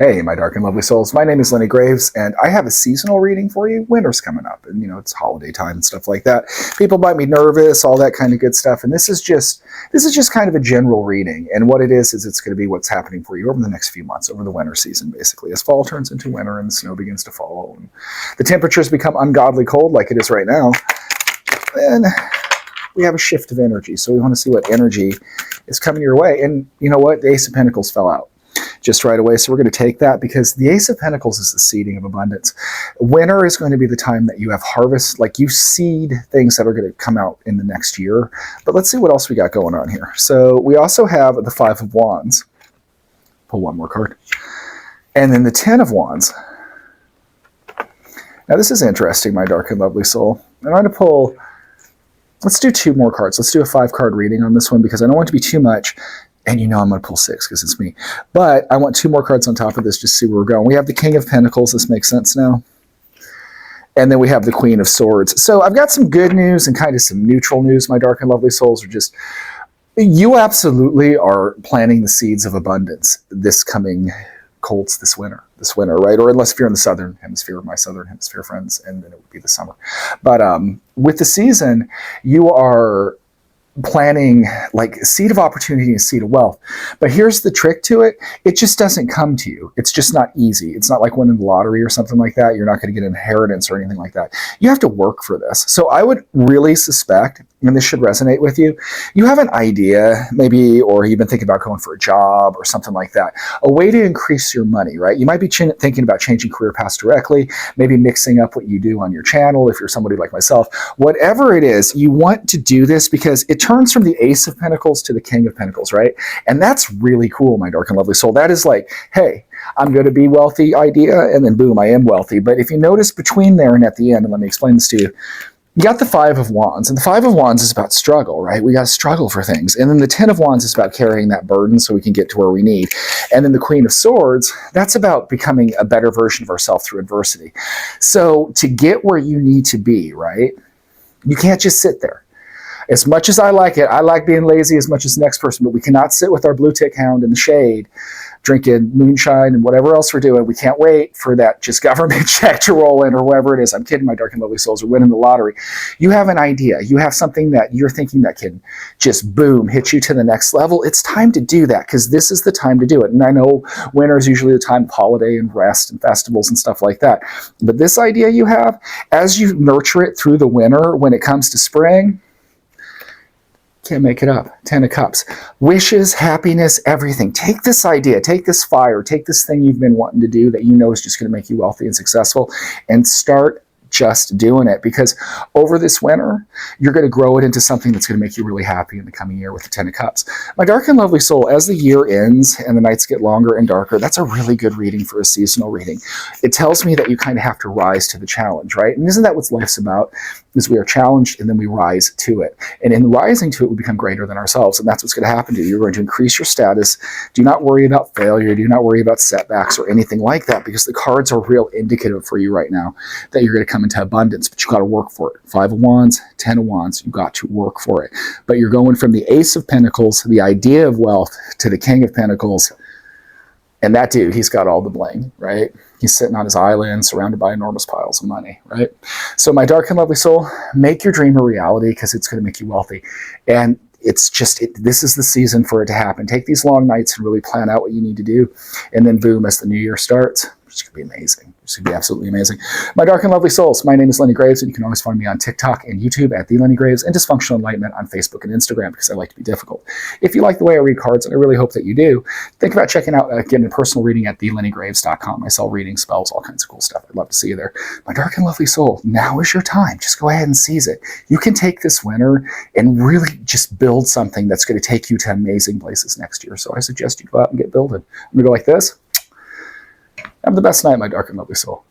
Hey, my dark and lovely souls. My name is Lenny Graves, and I have a seasonal reading for you. Winter's coming up, and it's holiday time and stuff like that. People might be nervous, all that kind of good stuff. And this is just kind of a general reading. And what it is it's going to be what's happening for you over the next few months, over the winter season, basically, as fall turns into winter and the snow begins to fall, and the temperatures become ungodly cold, like it is right now. Then we have a shift of energy. So we want to see what energy is coming your way. And you know what? The Ace of Pentacles fell out just right away. So we're going to take that because the Ace of Pentacles is the seeding of abundance. Winter is going to be the time that you have harvest, like you seed things that are going to come out in the next year. But let's see what else we got going on here. So we also have the Five of Wands. Pull one more card. And then the Ten of Wands. Now this is interesting, my dark and lovely soul. I'm going to pull, let's do two more cards. Let's do a 5-card reading on this one because I don't want it to be too much. And I'm going to pull 6 because it's me. But I want 2 more cards on top of this just to see where we're going. We have the King of Pentacles. This makes sense now. And then we have the Queen of Swords. So I've got some good news and kind of some neutral news, my dark and lovely souls. You absolutely are planting the seeds of abundance this coming colds this winter, right? Or unless if you're in the southern hemisphere, my southern hemisphere friends, and then it would be the summer. But with the season, you are planning like seed of opportunity and seed of wealth. But here's the trick to it. It just doesn't come to you. It's just not easy. It's not like winning the lottery or something like that. You're not going to get inheritance or anything like that. You have to work for this. So I would really suspect, and this should resonate with you, you have an idea maybe, or you've been thinking about going for a job or something like that, a way to increase your money, right? You might be thinking about changing career paths directly, maybe mixing up what you do on your channel if you're somebody like myself. Whatever it is, you want to do this because it turns from the Ace of Pentacles to the King of Pentacles, right? And that's really cool, my dark and lovely soul. That is like, hey, I'm going to be wealthy idea, and then boom, I am wealthy. But if you notice between there and at the end, and let me explain this to you, you got the Five of Wands, and the Five of Wands is about struggle, right? We got to struggle for things. And then the Ten of Wands is about carrying that burden so we can get to where we need. And then the Queen of Swords, that's about becoming a better version of ourselves through adversity. So to get where you need to be, right, you can't just sit there. As much as I like it, I like being lazy as much as the next person, but we cannot sit with our blue tick hound in the shade, drinking moonshine and whatever else we're doing. We can't wait for that just government check to roll in or whatever it is. I'm kidding, my dark and lovely souls, are winning the lottery. You have an idea. You have something that you're thinking that can just boom, hit you to the next level. It's time to do that because this is the time to do it. And I know winter is usually the time of holiday and rest and festivals and stuff like that. But this idea you have, as you nurture it through the winter, when it comes to spring, can't make it up. 10 of Cups. Wishes, happiness, everything. Take this idea, take this fire, take this thing you've been wanting to do that you know is just going to make you wealthy and successful, and start just doing it, because over this winter, you're going to grow it into something that's going to make you really happy in the coming year with the 10 of Cups. My dark and lovely soul, as the year ends and the nights get longer and darker, that's a really good reading for a seasonal reading. It tells me that you kind of have to rise to the challenge, right? And isn't that what life's about? Is we are challenged and then we rise to it. And in rising to it, we become greater than ourselves. And that's what's going to happen to you. You're going to increase your status. Do not worry about failure. Do not worry about setbacks or anything like that, because the cards are real indicative for you right now that you're going to come into abundance, but you got to work for it. 5 of Wands, 10 of Wands, you got to work for it. But you're going from the Ace of Pentacles, the idea of wealth, to the King of Pentacles. And that dude, he's got all the bling, right? He's sitting on his island surrounded by enormous piles of money, right? So my dark and lovely soul, make your dream a reality because it's going to make you wealthy. And it's just, this is the season for it to happen. Take these long nights and really plan out what you need to do. And then boom, as the new year starts, it's going to be amazing. It's going to be absolutely amazing. My dark and lovely souls, my name is Lenny Graves, and you can always find me on TikTok and YouTube at The Lenny Graves, and Dysfunctional Enlightenment on Facebook and Instagram, because I like to be difficult. If you like the way I read cards, and I really hope that you do, think about checking out, getting a personal reading at TheLennyGraves.com. I sell readings, spells, all kinds of cool stuff. I'd love to see you there. My dark and lovely soul, now is your time. Just go ahead and seize it. You can take this winter and really just build something that's going to take you to amazing places next year. So I suggest you go out and get building. I'm going to go like this. Have the best night, my dark and lovely soul.